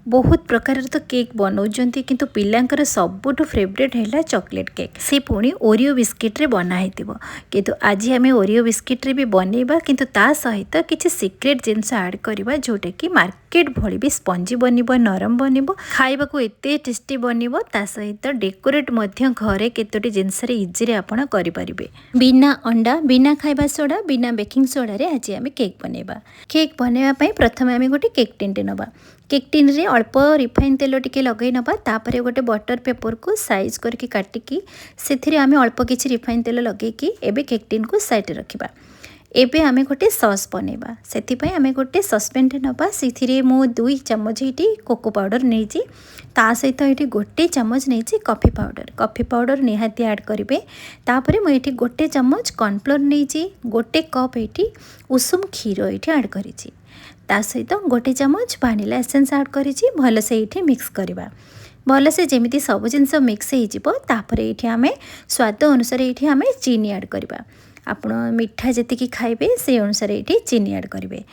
बहुत प्रकार तो केक बनाऊँच किंतु पिलांकर सबुठु फेवरेट है चॉकलेट केक से पुणी ओरियो बिस्किट रे बनाई किंतु आज आम ओरियो बिस्किट रे भी बनैबा किंतु ता सहित किसी सिक्रेट जिनस ऐड करवा जोटा कि मार्केट भली भी स्पंजी बनब नरम बनब खाइबा को एते टेस्टी बनब ता सहित डेकोरेट मध्य घरे केतोटी जिनस इजी आपण करें बिना अंडा बिना खाइबा सोडा बिना बेकिंग सोडा रे आज आम केक बनैबा। केक बनैबा प्रथम आम गोटे केक टिनटे नबा। केक टिन रे अल्प रिफाइन तेल टिके लगे नबा तापरे गोटे बटर पेपर को साइज करके काटिकी से आम अल्प किसी रिफाइन तेल लगे एबे केक टिन को साइड रखिबा। एबे आमे गोटे सॉस बनैबा सेति आमे गोटे सस्पेन नबा से मु 2 चम्मच ये कोको पाउडर नहीं ता सहित ये गोटे चम्मच नहीं कॉफी पाउडर निहाती ऐड करेंगे। तापर मुझे गोटे चम्मच कॉर्नफ्लोर नहीं गोटे कप ये उषुम क्षीर ये ऐड करी ता सहित गोटे चम्मच वानिला एसेंस ऐड करी भलसे ये मिक्स करवा भलसे जमी सब जिनस मिक्स होपर आम स्वाद अनुसार ये आम चीनी ऐड करवा। आपण मिठा जी खाइबे से अनुसार ये चीनी ऐड करेंगे।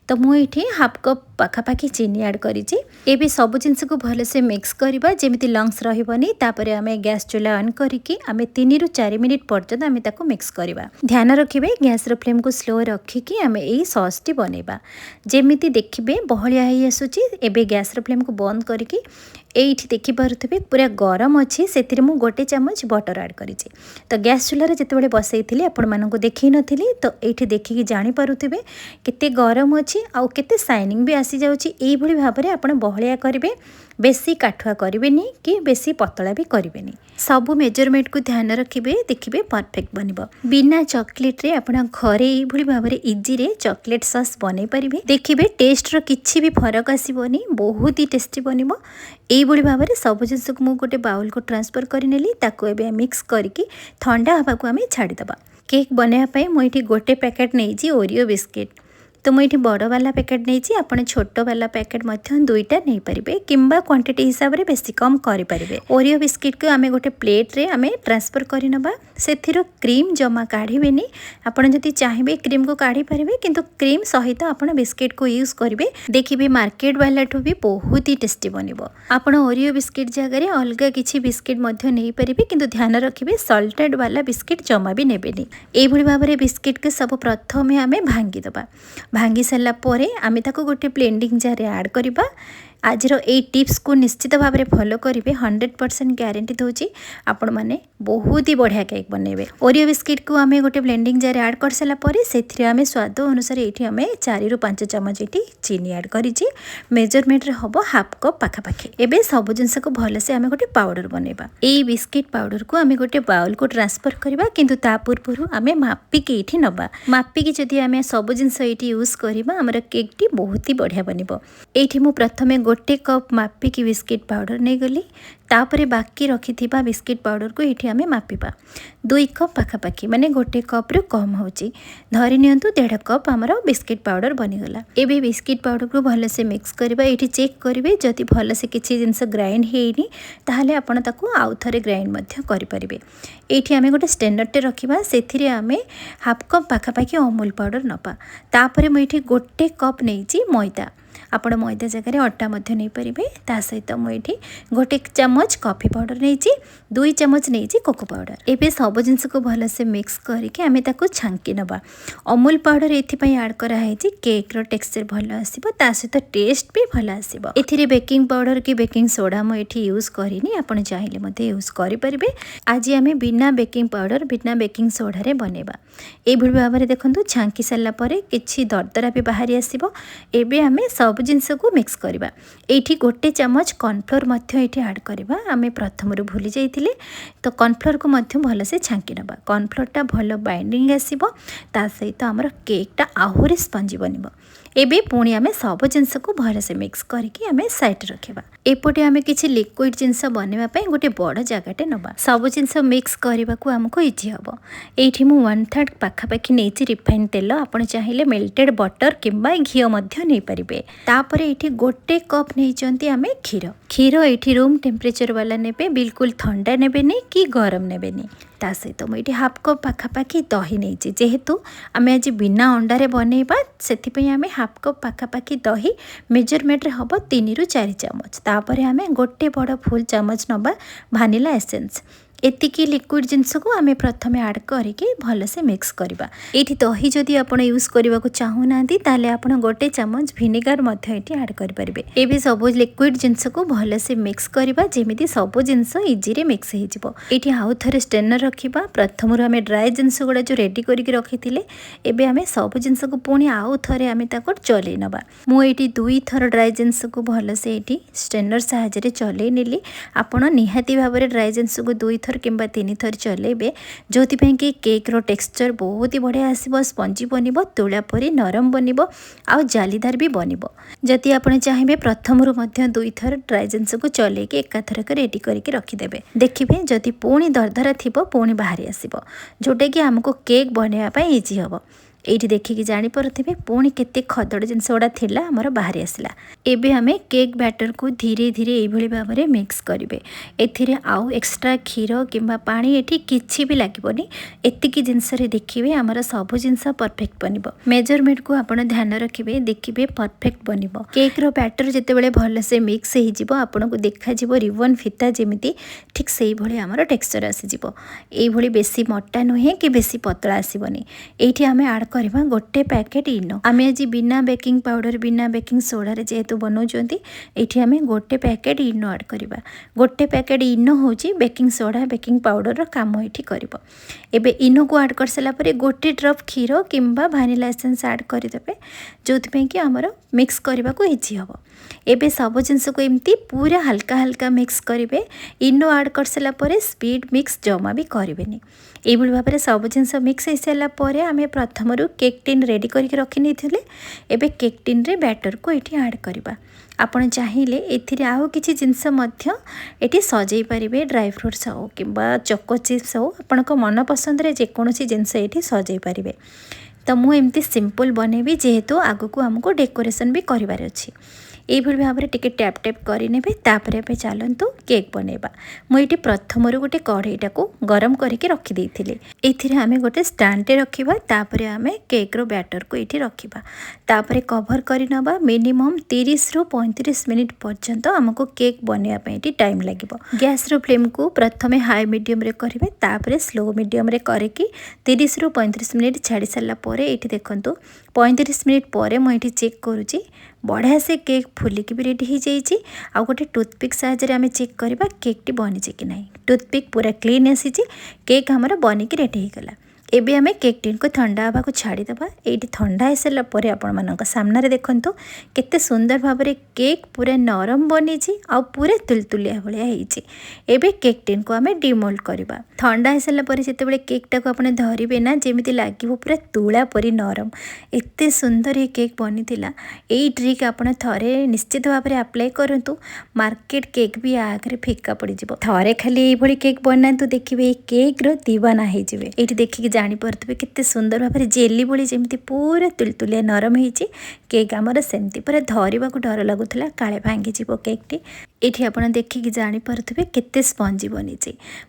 तो मुझे हाफ कप पाखापाखि चीनी ऐड करी सब जिनस को भलसे मिक्स करवा जमी लंग्स रही तापर आम गैस चूल्हा ऑन करके आम 3 ରୁ 4 मिनिट पर्यंत आम ताको मिक्स करवा। ध्यान रखिए गैस फ्लेम को स्लो रखिकी आम यही सॉस टी बनैबा जमी देखिए बहलिया हो आसूची। एबे गैस फ्लेम को बंद करके एठी देखि पारुथिबे पूरा गरम अच्छी से गोटे चम्मच बटर ऐड करी। तो गैस चूल्हा जिते बसई थी आपण मानक देखी नी तो ये देखिकी जानीपे केते गरम अच्छी आउ केते शाइनिंग भी आसी जाउची। एई भली भाबरे आपण बहलिया करिवे बेसी काठुआ करेंगे कि बेसी पतला भी करेंगे। सबू मेजरमेंट को ध्यान रखिए देखिए परफेक्ट बनब। बिना चॉकलेट रे आपण घरे ये भाव में इजी रे चॉकलेट सॉस बनै पारिबे। देखिए टेस्ट रो किछि भी फरक आसीबनी बहुत ही टेस्टी बनब। यही भाव में सब जिनस को मुझे गोटे बाउल को ट्रांसफर करनेली ताको एबे मिक्स करके ठंडा हवा को आम छाड़ीदबा। केक बनैबा मुझे गोटे पैकेट नहीं ओरियो बिस्किट तो मुझे बड़ वाला पैकेट नहीं आपड़ छोट वाला पैकेट दुईटा नहीं पारे किंबा क्वांटिटी हिसाब से बेसी कम करें। ओरियो बिस्किट को आम गोटे प्लेट रे आम ट्रांसफर करनबा से क्रीम जमा काढ़ेनि आपड़ जदि चाहिए क्रीम को काढ़ी पारे किंतु क्रीम सहित आप बिस्किट को यूज करेंगे। देखिए मार्केट वाला ठू भी बहुत ही टेस्टी बनब। आपड़ ओरियो बिस्किट जगह अलग किसी बिस्किट नहीं पारे किंतु ध्यान रखिए सल्टेड वाला बिस्किट जमा भी नेबेनि। एभली भाव में बिस्किट के सब प्रथम आम भांगीदबा भांगी सारा पर आम ताको गोटे ब्लेंडिंग जार ऐड करवा। आज ये टिप्स को निश्चित भाव में फॉलो करेंगे 100% ग्यारंटी दूची आपण मैंने बहुत ही बढ़िया केक बनैबे। ओरियो बिस्किट को आम गोटे ब्लेंडिंग जार ऐड कर सारापर से आम स्वाद अनुसार ये आम 4 ରୁ 5 चम्मच ये चीनी ऐड करी मेजरमेंट रे हम हाफ कप पाखापाखि। एबे सब जिनस को भलसे आम गोटे पाउडर बनैबा। यही बिस्किट पाउडर को आम गोटे बाउल को ट्रांसफर करवा किंतु ता पूर्व आम मापिकी ये नबा। मापिकी जदि आम सब जिनस ये यूज करवा आमर केक टी बहुत ही बढ़िया बनब। ये मु प्रथमे गोटे कप मापिकी बिस्किट पाउडर नहीं गली तापरे बाकी रखी बिस्किट पाउडर को ये आम मापिबा 2 कप पाखापाखि माने गोटे कप रू कम होची धरी नियंतु 1.5 कप आमर बिस्किट पाउडर बनीगला। एबे बिस्किट पाउडर को भलसे मिक्स करबा। ये चेक करेंगे जदि भलसे किसी जिनस ग्राइंड हेनी ताहले आपण ताको आउ थरे ग्राइंड मध्य करि परिबे। एठी आमे गोटे स्टैंडर्ड रखिबा सेथिरे आमे हाफ कप पाखापाखि अमूल पाउडर नपा। तापरे मु एठी गोटे कप नेइची मैदा आपण मैदा जगह अटा नहीं पारे ता सहित मुझे गोटे चम्मच कॉफी पाउडर नहीं 2 चम्मच नहीं कोको पाउडर। एबे सब जिनस को भलसे मिक्स करके आम ताको छांकी नबा। अमूल पाउडर ये ऐड कराई केक रो टेक्सचर भल आसीबो ता सहित टेस्ट भी भल आसीबो। एथिरे बेकिंग पाउडर कि बेकिंग सोडा मु एठी यूज करिनी आपण चाहिले मते यूज करि परिबे। आज आम बिना बेकिंग पाउडर बिना बेकिंग सोडा रे बनैबा। ए भली भाव में देखंतु छांकी सारा पर किछि दरदरा भी बाहरी आसीबो। एबे आमे सब जिनस को मिक्स करवा। एठी गोटे चम्मच कॉर्नफ्लोर मध्य एठी ऐड करवा। आमे प्रथम भूली जाइथिले तो कॉर्नफ्लोर को मध्य भलसे छांकी नबा। कॉर्नफ्लोर टा भल बाइंडिंग आसीबो ता सहित आमर केक टा आहुरी स्पंजी बनब। एबे पुणी आमे सब जिनस को भलसे मिक्स करके आमे साइड रखिबा। एपटे आमे किछि लिक्विड जिनस बनैबा पई गोटे बड़ जगाटे नबा। सब जिनस मिक्स करबा को हमको इजी हबो। एठी मु 1/3 पाखापाखि नेछि रिफाइन तेल आपण चाहिले मेल्टेड बटर किंबा घी मध्य नै परिबे। तापर एठी गोटे कप नहीं आमे क्षीर क्षीर ये रूम टेम्परेचर वाला नेबे बिल्कुल ठंडा नेबेनी कि गरम नेबेनी। ता सहित मुझे हाफ कप पाखापाखि दही नहीं जेहेतु आम आज बिना अंडारे बनैबा से आम हाफ हाफ कप पाखापाखि दही मेजरमेंट हम 3 ରୁ 4 चामच तापर आम गोटे बड़ फुल चामच नवा भानिला एसेंस एतिकी लिक्विड जिनस को आम प्रथम ऐड करके भलसे मिक्स करवा। ये दही जदि आप यूज करने को चाहूना ताले आप गोटे चामच भिनेगार ऐड करेंगे। ये सब लिक्विड जिनस को भलसे मिक्स करवा जमी सब जिनस इजी मिक्स हो आउ थे स्ट्रेनर रखा। प्रथम आम ड्राए जिनस गुड़ा जो रेडी करके रखी थे एवं आम सब जिनस को पुणी आउ थे आम चल नवा। मुझे 2 थर ड्राए जिनस को भलसे ये स्ट्रेनर साहाय्य चल नेली। आपड़ निहाती भाव में ड्राए जिनस को 2 थर कि 3 थर चलेबे जो कि केक रो टेक्सचर बहुत ही बढ़िया आसो स्पंजी बनब तुला परी नरम बनब आउ जालीदार भी बनब। जदि आप चाहिए प्रथम 2 थर ड्राए जिनस को चलेकी एकाथरक रेडी करके रखिदेवे। देखिए जदि पुणी दरदरा थी पुणी बाहरी आसो जोटा कि आमको केक बनवाई इजी हम। ये देखिए जापे पुणी केते खदड़ जिनस गुड़ा थिला आमर बाहरी आसला। एबे हमें केक बैटर को धीरे धीरे यही भाव में मिक्स करेंगे। एथिरे आउ एक्स्ट्रा क्षीर किंबा पानी एठी किछि भी लागबनी। एतिकी जिनस रे देखिए आमर सब जिनस परफेक्ट बनब। मेजरमेंट को आप ध्यान रखिए देखिए परफेक्ट बनब। केक रो बैटर जितेबाला भलसे मिक्स हो आपन को देखा रिबन फिता जमी ठीक से भाई आमर टेक्सचर आसीजिवो। ये बेसी मोटा नुहे कि बेसी पतला आसबनी। ये आम ऐड करवा गोटे पैकेट इनो। आम आज बिना बेकिंग पाउडर बिना बेकिंग सोडा जेहेतु बनाऊँगी ये आम गोटे पैकेट इनो ऐड करवा। गोटे पैकेट इनो हूँ बेकिंग सोडा बेकिंग पाउडर काम ये कर। एबे इनो को ऐड कर सारापर गोटे ड्रप क्षीर किंबा भानिला एसेंस ऐड करदे जो कि आमर मिक्स करने को इजी हम। एबे सब जिनस को एमती पूरा हल्का हल्का मिक्स करेंगे। इनो ऐड कर सारापर स्पीड मिक्स जमा भी करेंगे। ये भाव में सब जिनस मिक्स हो सारापर आम प्रथम केक टिन रेडी करके रखी नहीं एबे केक टिन रे बैटर को ये ऐड करवा। आपन चाहिए एथिरे आउ किछि जिनस ये सजै पारे ड्राई फ्रुट्स हो कि चको चिप्स हो आपण मन पसंद रे जेकोसी जिनस ये सजै पारे। तो मुझे सिंपल बनैबी जेहेतु आगु को आमको डेकोरेशन भी करार अच्छी। ये भाव में टिके टैप टैप करें तापर चलतु केक बनैबा। मुझे प्रथम गोटे कढ़ईटा को गरम करके रखीदे ये आम गोटे स्टैंड रखा तापर आम केक रो बैटर को ये रखा तापर कवर कर नवा। मिनिमम 30 ରୁ 35 मिनिट पर्यंत आमको केक बनवाई टाइम लगे। गैस रो फ्लेम को प्रथम हाई मीडियम रे करेंगे तापर स्लो मीडियम रे करके 30 ରୁ 35 मिनिट छाड़ी सारापर ये देखु 35 मिनिट पर मुझे चेक करुँची बढ़िया से केक फुलिकी भी रेडी हो जाइए। आ गोटे टूथपिक साहाय्य आम चेक करवा केक टी बनी कि ना। टूथपिक पूरा क्लीन आसी केक आमर बनिकी रेडी हो गला। एबे आमे केक टिन को ठंडा हवा को छाड़ीदबा। ये ठंडा हो सारा पर आपण सामने देखु केते सुंदर भाव में केक पूरा नरम बनी आ पूरा तुलतुलिया भाया होती। एबे केक टिन को आमे डिमोल्ड करवा। ठंडा हो सारा पर जिते केकटा को आपने धरवे ना जमी लगे पूरा तुला परी नरम एत सुंदर ये केक बनी। यही ट्रिक आपड़ थे निश्चित भाव में अप्लाई करूँ। मार्केट केक भी आगे फिका पड़ जाए। थे खाली ये केक बनातु देखिए केक रो दीवाना हो जाए। ये देखिए जापे केते सुंदर भाव में जेली भली जमी पूरा तुलतुलिया नरम होती। केक आमर सेमती पूरा धरवा को डर लगुला काले भांगी केक टी। ये आप देखिए जापे केते स्पंजी बनी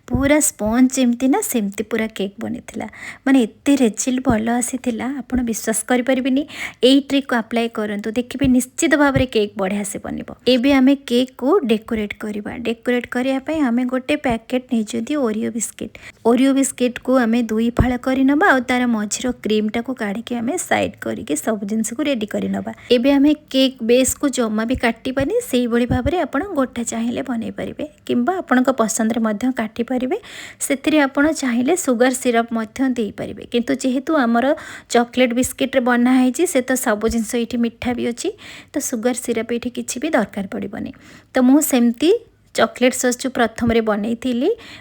पूरा स्पंज जमती ना सेमती पूरा केक बनी माने एते रिजल्ट भल आसी आप विश्वास करें। यही ट्रिक को अप्लाई करूँ देखिए निश्चित भाव में केक बढ़िया से बनब। एबे आमे केक को डेकोरेट करवा। डेकोरेट करने आमे गोटे पैकेट नहीं ओरियो बिस्किट। ओरियो बिस्किट को आमे 2 फाड़ कर नवा और तार मझीर क्रीम टाक काढ़ी आमे साइड करके सब जिनस को रेडी कर नवा। एबे आमे केक बेस को जमा भी काटिबानी से भाव में आप गोटा चाहिए बनई पारे किंबा आपण पसंद रे काटी पारे। से आपण चाहिए सुगर सिरप दे पारे किंतु जेहेतु आमर चॉकलेट बिस्किट रे बना है से तो सब जिनस ये मिठा भी अच्छी तो सुगर सिरप ये किसी भी दरकार पड़ोनी। तो मुझे चॉकलेट सॉस जो प्रथम बनई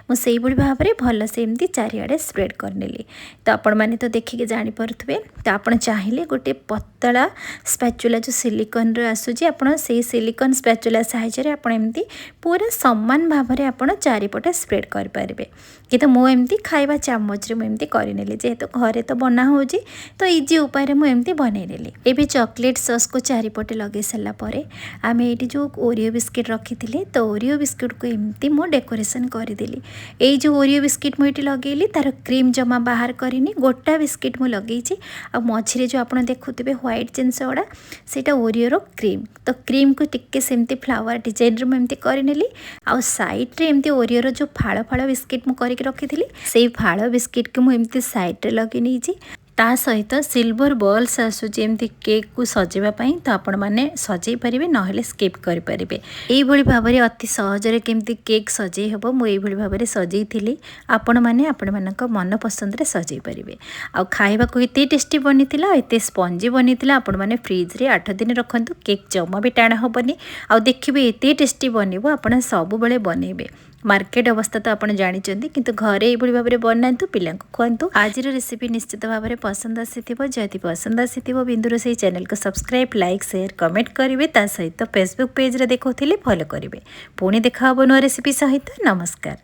मुझे भाव में भल से एमती चारिआडे स्प्रेड करनेली। तो आपण मैंने तो देखिए जापे तो आप चाहिए गोटे पतला स्पैचुला जो सिलिकन आसूँ आप सिलिकन स्पैचुला साहाय्य एमती पूरा सामान भाव में आप चारिपटे स्प्रेड करेंगे। କିନ୍ତୁ ମୁଁ ଏମିତି ଖାଇବା ଚାମଚରେ ମୁଁ ଏମିତି କରିନେଲି ଯେହେତୁ ଘରେ ତ ବନା ହେଉଛି ତ ଇଜି ଉପାୟରେ ମୁଁ ଏମିତି ବନେଇନେଲି। ଏବେ ଚକୋଲେଟ୍ ସସ୍କୁ ଚାରିପଟେ ଲଗାଇ ସାରିଲା ପରେ ଆମେ ଏଇଠି ଯେଉଁ ଓରିଓ ବିସ୍କିଟ୍ ରଖିଥିଲେ ତ ଓରିଓ ବିସ୍କିଟ୍କୁ ଏମିତି ମୁଁ ଡେକୋରେସନ୍ କରିଦେଲି। ଏଇ ଯେଉଁ ଓରିଓ ବିସ୍କିଟ୍ ମୁଁ ଏଇଠି ଲଗେଇଲି ତାର କ୍ରିମ୍ ଜମା ବାହାର କରିନି, ଗୋଟା ବିସ୍କିଟ୍ ମୁଁ ଲଗେଇଛି। ଆଉ ମଝିରେ ଯେଉଁ ଆପଣ ଦେଖୁଥିବେ ହ୍ୱାଇଟ୍ ଜିନିଷ ଗୁଡ଼ା ସେଇଟା ଓରିଓର କ୍ରିମ୍। ତ କ୍ରିମ୍କୁ ଟିକେ ସେମିତି ଫ୍ଲାୱାର ଡିଜାଇନ୍ରେ ମୁଁ ଏମିତି କରିନେଲି। ଆଉ ସାଇଡ଼୍ରେ ଏମିତି ଓରିଓର ଯେଉଁ ଫାଳ ଫାଳ ବିସ୍କିଟ୍ ମୁଁ କରିକି ରଖିଥିଲି ସେଇ ଫାଳ ବିସ୍କିଟ୍କୁ ମୁଁ ଏମିତି ସାଇଡ଼୍ରେ ଲଗେଇ ନେଇଛି। ତା ସହିତ ସିଲ୍ଭର ବଲ୍ସ ଆସୁଛି ଏମିତି କେକ୍କୁ ସଜେଇବା ପାଇଁ, ତ ଆପଣମାନେ ସଜେଇ ପାରିବେ ନହେଲେ ସ୍କିପ୍ କରିପାରିବେ। ଏଇଭଳି ଭାବରେ ଅତି ସହଜରେ କେମିତି କେକ୍ ସଜେଇ ହେବ ମୁଁ ଏଇଭଳି ଭାବରେ ସଜେଇଥିଲି। ଆପଣମାନେ ଆପଣମାନଙ୍କ ମନ ପସନ୍ଦରେ ସଜେଇ ପାରିବେ। ଆଉ ଖାଇବାକୁ ଏତେ ଟେଷ୍ଟି ବନିଥିଲା, ଏତେ ସ୍ପଞ୍ଜି ବନିଥିଲା, ଆପଣମାନେ ଫ୍ରିଜ୍ରେ 8 ଦିନ ରଖନ୍ତୁ, କେକ୍ ଜମା ବି ଟାଣ ହେବନି। ଆଉ ଦେଖିବେ ଏତେ ଟେଷ୍ଟି ବନିବ, ଆପଣ ସବୁବେଳେ ବନେଇବେ। ମାର୍କେଟ ଅବସ୍ଥା ତ ଆପଣ ଜାଣିଛନ୍ତି, କିନ୍ତୁ ଘରେ ଏଇଭଳି ଭାବରେ ବନାନ୍ତୁ, ପିଲାଙ୍କୁ ଖୁଆନ୍ତୁ। ଆଜିର ରେସିପି ନିଶ୍ଚିତ ଭାବରେ ପସନ୍ଦ ଆସିଥିବ। ଯଦି ପସନ୍ଦ ଆସିଥିବ ବିନ୍ଦୁରୋଷେଇ ଚ୍ୟାନେଲକୁ ସବସ୍କ୍ରାଇବ୍, ଲାଇକ୍, ସେୟାର, କମେଣ୍ଟ କରିବେ। ତା ସହିତ ଫେସବୁକ୍ ପେଜ୍ରେ ଦେଖାଉଥିଲେ ଫଲୋ କରିବେ। ପୁଣି ଦେଖା ହେବ ନୂଆ ରେସିପି ସହିତ। ନମସ୍କାର।